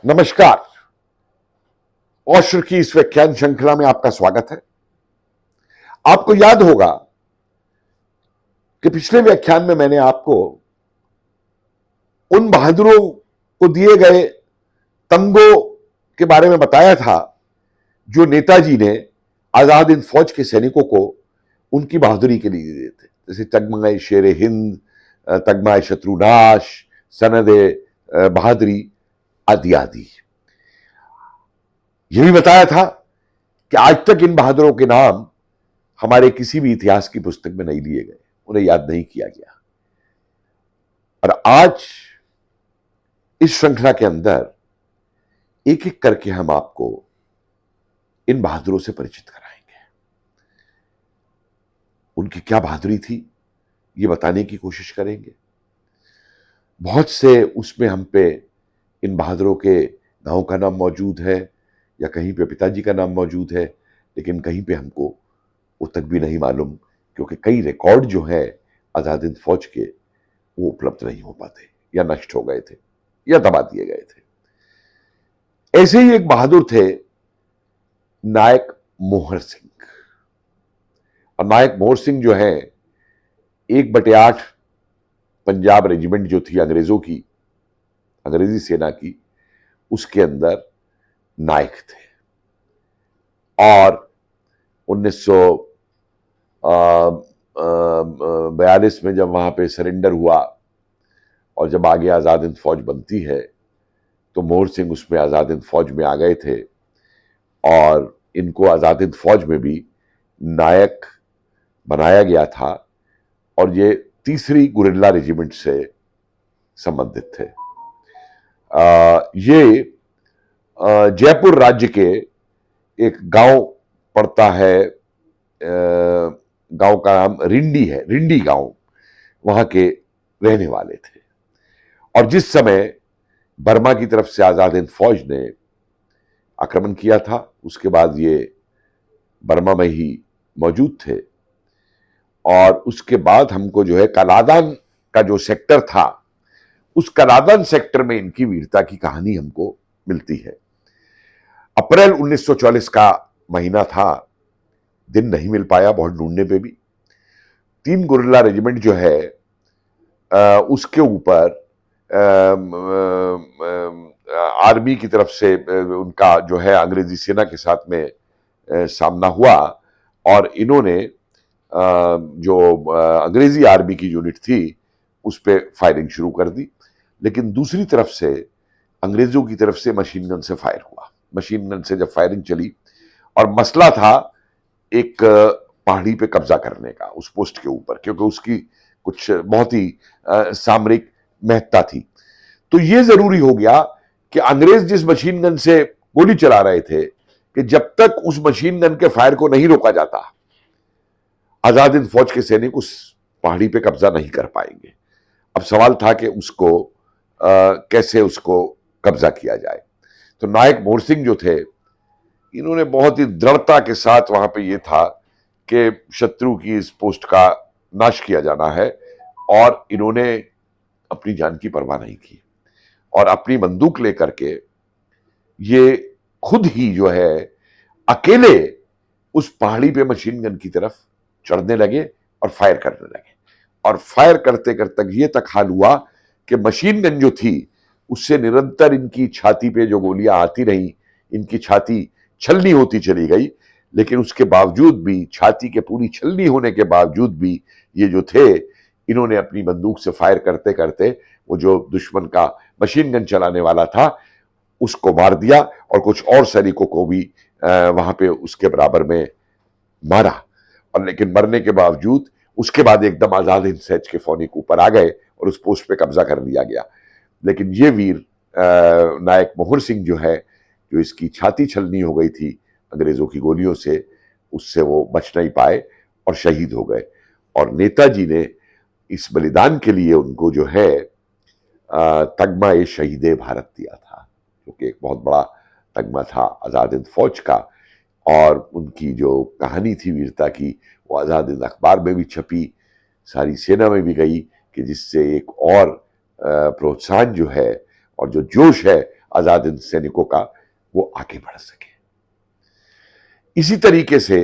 नमस्कार। औशर की इस व्याख्यान श्रृंखला में आपका स्वागत है। आपको याद होगा कि पिछले व्याख्यान में मैंने आपको उन बहादुरों को दिए गए तंगों के बारे में बताया था जो नेताजी ने आजाद हिंद फौज के सैनिकों को उनकी बहादुरी के लिए दिए थे, जैसे तगमाए शेर हिंद, तगमाए शत्रुनाश, सनदे बहादुरी आदि आदि। यह भी बताया था कि आज तक इन बहादुरों के नाम हमारे किसी भी इतिहास की पुस्तक में नहीं लिए गए, उन्हें याद नहीं किया गया। और आज इस श्रृंखला के अंदर एक एक करके हम आपको इन बहादुरों से परिचित कराएंगे। उनकी क्या बहादुरी थी ये बताने की कोशिश करेंगे। बहुत से उसमें हम पे इन बहादुरों के गांव का नाम मौजूद है या कहीं पे पिताजी का नाम मौजूद है, लेकिन कहीं पे हमको वो तक भी नहीं मालूम, क्योंकि कई रिकॉर्ड जो है आजाद हिंद फौज के वो उपलब्ध नहीं हो पाते या नष्ट हो गए थे या दबा दिए गए थे। ऐसे ही एक बहादुर थे नायक मोहर सिंह। और नायक मोहर सिंह जो है 1/8 पंजाब रेजिमेंट जो थी अंग्रेजों की, अंग्रेजी सेना की, उसके अंदर नायक थे। और 1942 में जब वहां पे सरेंडर हुआ और जब आगे आजाद हिंद फौज बनती है तो मोहर सिंह उसमें आजाद हिंद फौज में आ गए थे और इनको आजाद हिंद फौज में भी नायक बनाया गया था। और ये 3री गुरिल्ला रेजिमेंट से संबंधित थे। ये जयपुर राज्य के एक गांव पड़ता है, गांव का नाम रिंडी है, रिंडी गांव, वहां के रहने वाले थे। और जिस समय बर्मा की तरफ से आजाद हिंद फौज ने आक्रमण किया था, उसके बाद ये बर्मा में ही मौजूद थे। और उसके बाद हमको जो है कलादान का जो सेक्टर था, उस कलादान सेक्टर में इनकी वीरता की कहानी हमको मिलती है। अप्रैल 1944 का महीना था, दिन नहीं मिल पाया बहुत ढूंढने पे भी। 3 गुरिल्ला रेजिमेंट जो है उसके ऊपर आर्मी की तरफ से उनका जो है अंग्रेजी सेना के साथ में सामना हुआ और इन्होंने जो अंग्रेजी आर्मी की यूनिट थी उस पर फायरिंग शुरू कर दी। लेकिन दूसरी तरफ से अंग्रेजों की तरफ से मशीन गन से फायर हुआ। मशीन गन से जब फायरिंग चली और मसला था एक पहाड़ी पे कब्जा करने का उस पोस्ट के ऊपर, क्योंकि उसकी कुछ बहुत ही सामरिक महत्ता थी। तो यह जरूरी हो गया कि अंग्रेज जिस मशीन गन से गोली चला रहे थे कि जब तक उस मशीन गन के फायर को नहीं रोका जाता, आजाद हिंद फौज के सैनिक उस पहाड़ी पे कब्जा नहीं कर पाएंगे। अब सवाल था कि उसको कैसे उसको कब्जा किया जाए। तो नायक मोहर सिंह जो थे, इन्होंने बहुत ही दृढ़ता के साथ, वहां पे ये था कि शत्रु की इस पोस्ट का नाश किया जाना है, और इन्होंने अपनी जान की परवाह नहीं की और अपनी बंदूक लेकर के ये खुद ही जो है अकेले उस पहाड़ी पे मशीन गन की तरफ चढ़ने लगे और फायर करने लगे। और फायर करते करते ये तक हाल हुआ कि मशीन गन जो थी उससे निरंतर इनकी छाती पे जो गोलियां आती रही, इनकी छाती छलनी होती चली गई। लेकिन उसके बावजूद भी, छाती के पूरी छलनी होने के बावजूद भी, ये जो थे इन्होंने अपनी बंदूक से फायर करते करते वो जो दुश्मन का मशीन गन चलाने वाला था उसको मार दिया और कुछ और सैनिकों को भी वहां पे उसके बराबर में मारा। और लेकिन मरने के बावजूद उसके बाद एकदम आजाद हिंद फौज के सैनिक ऊपर आ गए और उस पोस्ट पे कब्जा कर लिया गया। लेकिन ये वीर नायक मोहर सिंह जो है, जो इसकी छाती छलनी हो गई थी अंग्रेजों की गोलियों से, उससे वो बच नहीं पाए और शहीद हो गए। और नेताजी ने इस बलिदान के लिए उनको जो है तगमा ए शहीदे भारत दिया था, जो कि एक बहुत बड़ा तगमा था आजाद हिंद फौज का। और उनकी जो कहानी थी वीरता की, वो आजाद हिंद अखबार में भी छपी, सारी सेना में भी गई, कि जिससे एक और प्रोत्साहन जो है और जो जोश है आजाद हिंद सैनिकों का वो आगे बढ़ सके। इसी तरीके से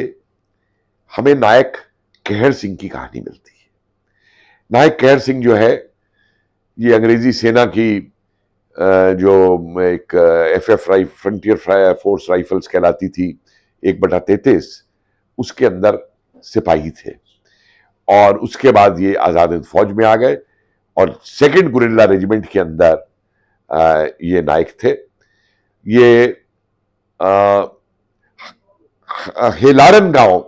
हमें नायक कहर सिंह की कहानी मिलती है। नायक कहर सिंह जो है, ये अंग्रेजी सेना की जो एक FF फ्रंटियर फोर्स राइफल्स कहलाती थी, 1/33, उसके अंदर सिपाही थे। और उसके बाद ये आजाद हिंद फौज में आ गए और सेकंड गुरिल्ला रेजिमेंट के अंदर ये नायक थे। ये हेलारन गांव,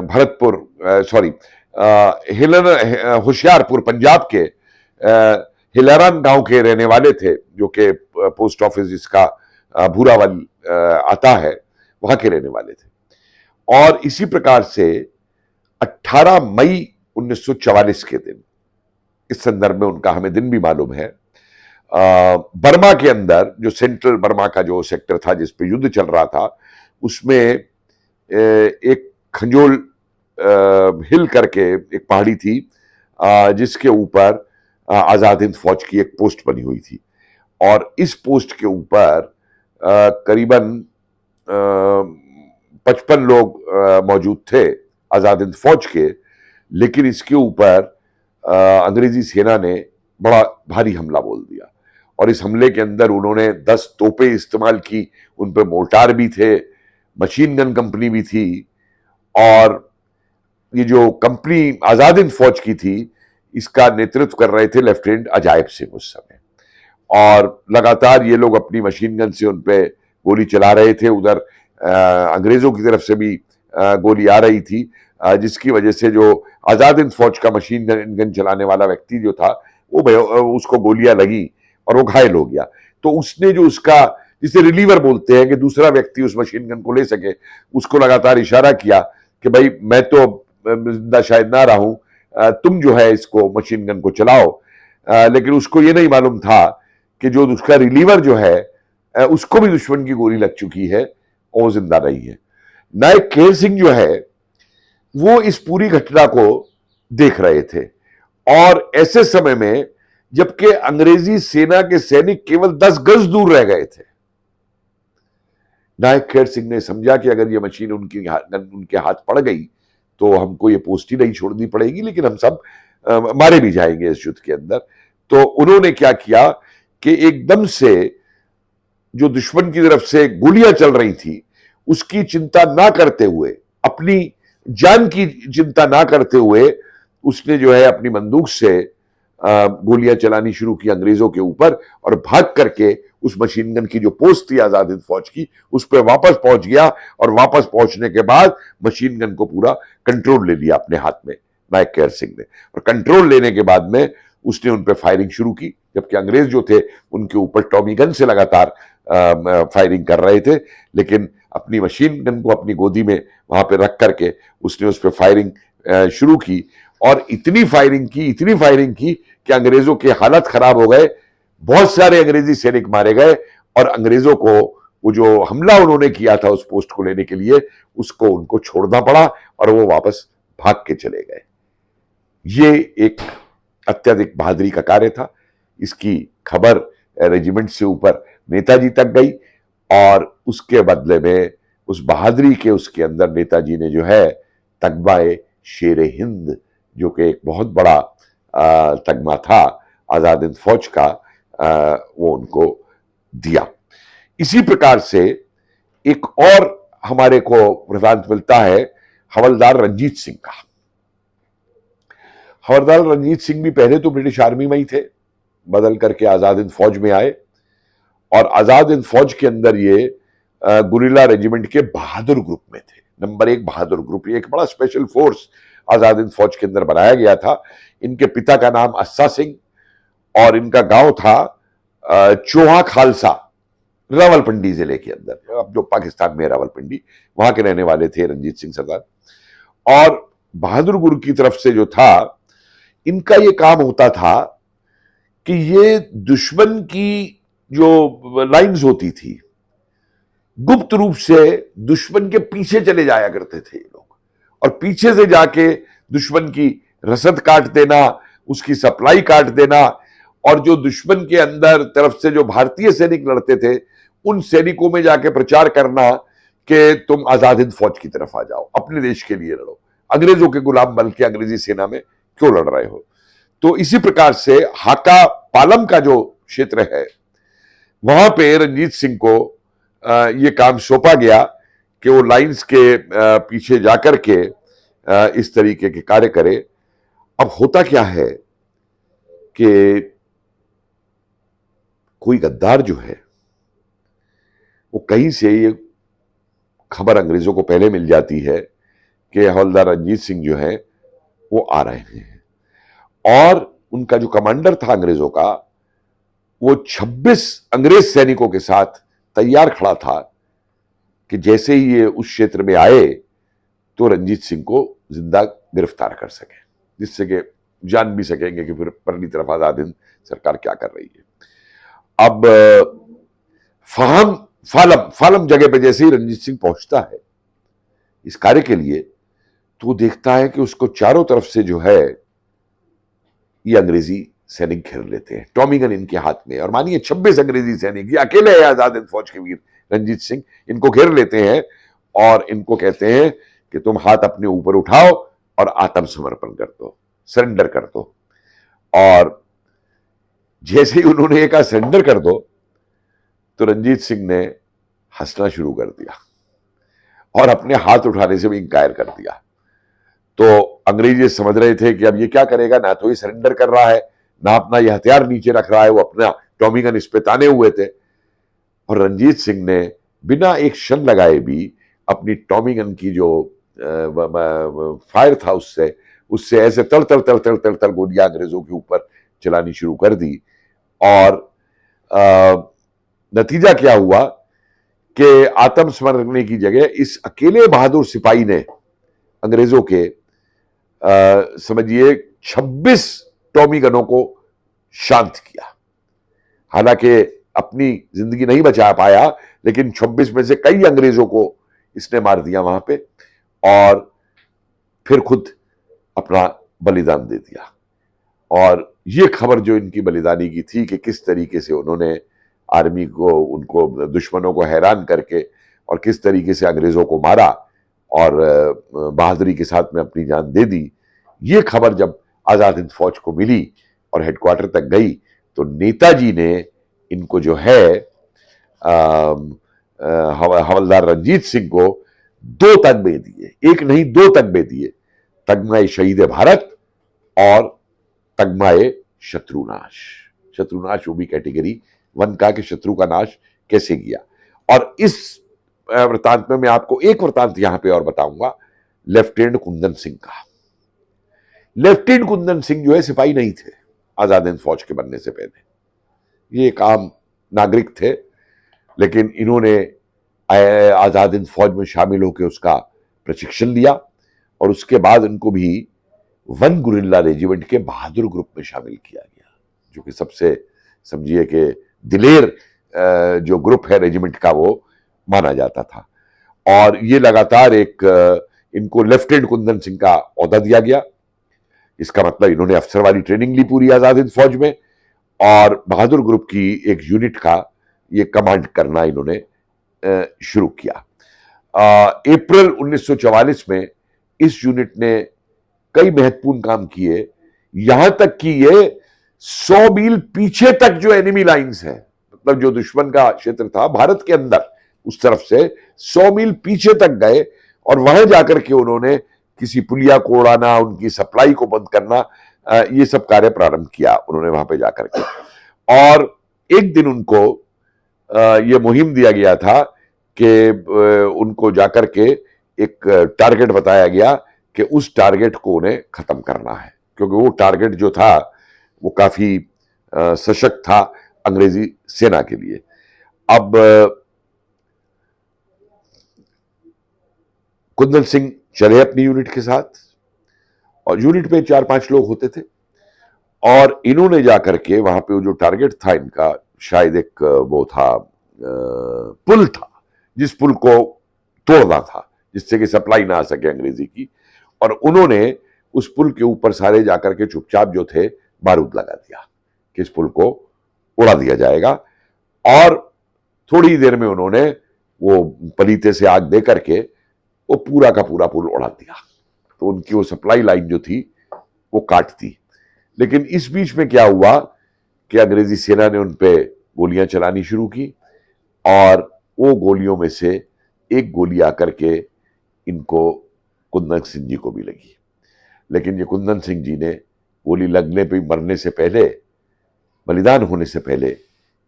भरतपुर, सॉरी, होशियारपुर, पंजाब के हिलारन गांव के रहने वाले थे, जो कि पोस्ट ऑफिस जिसका भूरावल आता है, वहां के रहने वाले थे। और इसी प्रकार से 18 मई 1944 के दिन, इस संदर्भ में उनका हमें दिन भी मालूम है, बर्मा के अंदर, जो सेंट्रल बर्मा का जो सेक्टर था जिस पे युद्ध चल रहा था, उसमें एक खंजोल हिल करके एक पहाड़ी थी, जिसके ऊपर आजाद हिंद फौज की एक पोस्ट बनी हुई थी। और इस पोस्ट के ऊपर करीबन 55 लोग मौजूद थे आजाद हिंद फौज के। लेकिन इसके ऊपर अंग्रेजी सेना ने बड़ा भारी हमला बोल दिया और इस हमले के अंदर उन्होंने 10 तोपें इस्तेमाल की, उन पे मोर्टार भी थे, मशीन गन कंपनी भी थी। और ये जो कंपनी आजाद हिंद फौज की थी, इसका नेतृत्व कर रहे थे लेफ्टिनेंट अजायब सिंह उस समय। और लगातार ये लोग अपनी मशीन गन से उन पे गोली चला रहे थे। उधर अंग्रेजों की तरफ से भी गोली आ रही थी, जिसकी वजह से जो आजाद हिंद फौज का मशीन गन चलाने वाला व्यक्ति जो था, वो उसको गोलियां लगी और वो घायल हो गया। तो उसने जो उसका, जिसे रिलीवर बोलते हैं, कि दूसरा व्यक्ति उस मशीन गन को ले सके, उसको लगातार इशारा किया कि भाई मैं तो जिंदा शायद ना रहूं, तुम जो है इसको मशीन गन को चलाओ। लेकिन उसको ये नहीं मालूम था कि जो उसका रिलीवर जो है, उसको भी दुश्मन की गोली लग चुकी है और वो जिंदा नहीं है। नायक कहर सिंह जो है, वो इस पूरी घटना को देख रहे थे और ऐसे समय में जबकि अंग्रेजी सेना के सैनिक केवल 10 गज दूर रह गए थे, नायक कहर सिंह ने समझा कि अगर ये मशीन उनके हाथ पड़ गई तो हमको ये पोस्ट ही नहीं छोड़नी पड़ेगी, लेकिन हम सब मारे भी जाएंगे इस युद्ध के अंदर। तो उन्होंने क्या किया कि एकदम से जो दुश्मन की तरफ से गोलियां चल रही थी, उसकी चिंता ना करते हुए, अपनी जान की चिंता ना करते हुए, उसने जो है अपनी बंदूक से गोलियां चलानी शुरू की अंग्रेजों के ऊपर और भाग करके उस मशीन गन की जो पोस्ट थी आजाद हिंद फौज की, उस पर वापस पहुंच गया। और वापस पहुंचने के बाद मशीन गन को पूरा कंट्रोल ले लिया अपने हाथ में नायक कहर सिंह ने। और कंट्रोल लेने के बाद में उसने उन पर फायरिंग शुरू की, जबकि अंग्रेज जो थे उनके ऊपर टॉमी गन से लगातार फायरिंग कर रहे थे। लेकिन अपनी मशीन गन को अपनी गोदी में वहां पे रख करके उसने उस पर फायरिंग शुरू की और इतनी फायरिंग की कि अंग्रेजों के हालत खराब हो गए। बहुत सारे अंग्रेजी सैनिक मारे गए और अंग्रेजों को वो जो हमला उन्होंने किया था उस पोस्ट को लेने के लिए, उसको उनको छोड़ना पड़ा और वो वापस भाग के चले गए। ये एक अत्यधिक बहादुरी का कार्य था। इसकी खबर रेजिमेंट से ऊपर नेताजी तक गई और उसके बदले में उस बहादुरी के उसके अंदर नेताजी ने जो है तगमाए शेरे हिंद, जो कि एक बहुत बड़ा तगमा था आजाद हिंद फौज का, वो उनको दिया। इसी प्रकार से एक और हमारे को वृतांत मिलता है हवलदार रंजीत सिंह का। हवलदार रंजीत सिंह भी पहले तो ब्रिटिश आर्मी में ही थे, बदल करके आजाद हिंद फौज में आए और आजाद हिंद फौज के अंदर ये गुरिल्ला रेजिमेंट के बहादुर ग्रुप में थे। नंबर 1 बहादुर ग्रुप, ये एक बड़ा स्पेशल फोर्स आजाद हिंद फौज के अंदर बनाया गया था। इनके पिता का नाम अस्सा सिंह और इनका गांव था चोहा खालसा, रावलपिंडी जिले के अंदर, अब जो पाकिस्तान में रावलपिंडी, वहां के रहने वाले थे रंजीत सिंह सरदार। और बहादुर गुरु की तरफ से जो था, इनका ये काम होता था कि ये दुश्मन की जो लाइंस होती थी, गुप्त रूप से दुश्मन के पीछे चले जाया करते थे ये लोग और पीछे से जाके दुश्मन की रसद काट देना, उसकी सप्लाई काट देना और जो दुश्मन के अंदर तरफ से जो भारतीय सैनिक लड़ते थे उन सैनिकों में जाके प्रचार करना कि तुम आजाद हिंद फौज की तरफ आ जाओ, अपने देश के लिए लड़ो, अंग्रेजों के गुलाम बन के अंग्रेजी सेना में क्यों लड़ रहे हो। तो इसी प्रकार से हाका पालम का जो क्षेत्र है वहां पे रंजीत सिंह को ये काम सौंपा गया कि वो लाइंस के पीछे जाकर के इस तरीके के कार्य करे। अब होता क्या है कि कोई गद्दार जो है वो कहीं से ये खबर अंग्रेजों को पहले मिल जाती है कि हवलदार रंजीत सिंह जो है वो आ रहे हैं, और उनका जो कमांडर था अंग्रेजों का वो 26 अंग्रेज सैनिकों के साथ तैयार खड़ा था कि जैसे ही ये उस क्षेत्र में आए तो रंजीत सिंह को जिंदा गिरफ्तार कर सके, जिससे कि जान भी सकेंगे कि फिर परली तरफ आजाद हिंद सरकार क्या कर रही है। अब फालम जगह पे जैसे ही रंजीत सिंह पहुंचता है इस कार्य के लिए, तो देखता है कि उसको चारों तरफ से जो है ये अंग्रेजी सैनिक घेर लेते हैं, टॉमी गन इनके हाथ में। और मानिए 26 अंग्रेजी सैनिक, ये अकेले है आजाद हिंद फौज के वीर रंजीत सिंह, इनको घेर लेते हैं और इनको कहते हैं कि तुम हाथ अपने ऊपर उठाओ और आत्मसमर्पण कर दो, सरेंडर कर दो। और जैसे ही उन्होंने ये कहा सरेंडर कर दो तो रंजीत सिंह ने हंसना शुरू कर दिया और अपने हाथ उठाने से भी इंकार कर दिया। तो अंग्रेजी समझ रहे थे कि अब ये क्या करेगा, ना तो ये सरेंडर कर रहा है ना अपना ये हथियार नीचे रख रहा है, वो अपना टॉमी गन इस पे ताने हुए थे। और रंजीत सिंह ने बिना एक क्षण लगाए भी अपनी टॉमी गन की जो फायर था उससे ऐसे तड़ तड़ तड़ तड़ तड़ तड़ गोलियां अंग्रेजों के ऊपर चलानी शुरू कर दी। और नतीजा क्या हुआ कि आत्मसमर्पण की जगह इस अकेले बहादुर सिपाही ने अंग्रेजों के समझिए 26 टॉमी गनों को शांत किया। हालांकि अपनी जिंदगी नहीं बचा पाया, लेकिन 26 में से कई अंग्रेजों को इसने मार दिया वहां पे, और फिर खुद अपना बलिदान दे दिया। और ये खबर जो इनकी बलिदानी की थी कि किस तरीके से उन्होंने आर्मी को, उनको दुश्मनों को हैरान करके और किस तरीके से अंग्रेजों को मारा और बहादुरी के साथ में अपनी जान दे दी, ये खबर जब आजाद हिंद फौज को मिली और हेडक्वार्टर तक गई तो नेताजी ने इनको जो है हवलदार रंजीत सिंह को 2 तगमे दिए, एक नहीं 2 तगमे दिए, तगमाए शहीद भारत और तगमाए शत्रुनाश। शत्रुनाश वो भी कैटेगरी 1 का, कि शत्रु का नाश कैसे किया। और इस वृतांत में मैं आपको एक वृतांत यहां पे और बताऊंगा, लेफ्टिनेंट कुंदन सिंह का। लेफ्टिनेंट कुंदन सिंह जो है सिपाही नहीं थे आजाद हिंद फौज के बनने से पहले, ये एक आम नागरिक थे, लेकिन इन्होंने आजाद हिंद फौज में शामिल होकर उसका प्रशिक्षण लिया और उसके बाद उनको भी 1 गुरिल्ला रेजिमेंट के बहादुर ग्रुप में शामिल किया गया, जो कि सबसे समझिए कि दिलेर जो ग्रुप है रेजिमेंट का वो माना जाता था। और ये लगातार इनको लेफ्टिनेंट कुंदन सिंह का ओहदा दिया गया। इसका मतलब इन्होंने अफसर वाली ट्रेनिंग ली पूरी आजाद हिंद फौज में, और बहादुर ग्रुप की एक यूनिट का ये कमांड करना इन्होंने शुरू किया। अप्रैल 1944 में इस यूनिट ने कई महत्वपूर्ण काम किए, यहां तक कि ये 100 मील पीछे तक जो एनिमी लाइंस है, मतलब जो दुश्मन का क्षेत्र था भारत के अंदर, उस तरफ से 100 मील पीछे तक गए और वहां जाकर के उन्होंने किसी पुलिया को उड़ाना, उनकी सप्लाई को बंद करना, ये सब कार्य प्रारंभ किया उन्होंने वहां पे जाकर के। और एक दिन उनको ये मुहिम दिया गया था कि उनको जाकर के एक टारगेट बताया गया कि उस टारगेट को उन्हें खत्म करना है, क्योंकि वो टारगेट जो था वो काफी सशक्त था अंग्रेजी सेना के लिए। अब कुंदन सिंह चले अपनी यूनिट के साथ, और यूनिट में 4-5 लोग होते थे, और इन्होंने जाकर के वहां पे जो टारगेट था इनका, शायद एक वो था पुल था, जिस पुल को तोड़ना था जिससे कि सप्लाई ना आ सके अंग्रेजी की, और उन्होंने उस पुल के ऊपर सारे जाकर के चुपचाप जो थे बारूद लगा दिया। कि इस पुल को उड़ा दिया जाएगा। और थोड़ी देर में उन्होंने वो पलीते से आग दे करके वो पूरा का पूरा पुल उड़ा दिया। तो उनकी वो सप्लाई लाइन जो थी वो काट दी। लेकिन इस बीच में क्या हुआ कि अंग्रेजी सेना ने उन पे गोलियां चलानी शुरू की और वो गोलियों में से एक गोली आकर के इनको कुंदन सिंह जी को भी लगी। लेकिन ये कुंदन सिंह जी ने गोली लगने पे मरने से पहले, बलिदान होने से पहले,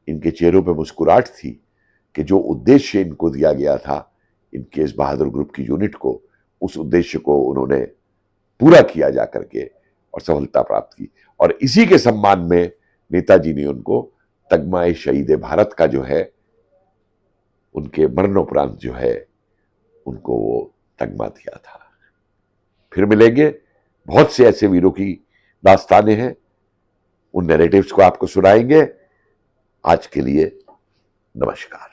इनके चेहरों पे मुस्कुराहट थी कि जो उद्देश्य इनको दिया गया था इनके इस बहादुर ग्रुप की यूनिट को, उस उद्देश्य को उन्होंने पूरा किया जा करके और सफलता प्राप्त की। और इसी के सम्मान में नेताजी ने उनको तगमाए शहीद भारत का जो है, उनके मरणोपरांत जो है, उनको वो तगमा दिया था। फिर मिलेंगे, बहुत से ऐसे वीरों की दास्तानें हैं, उन नैरेटिव्स को आपको सुनाएंगे। आज के लिए नमस्कार।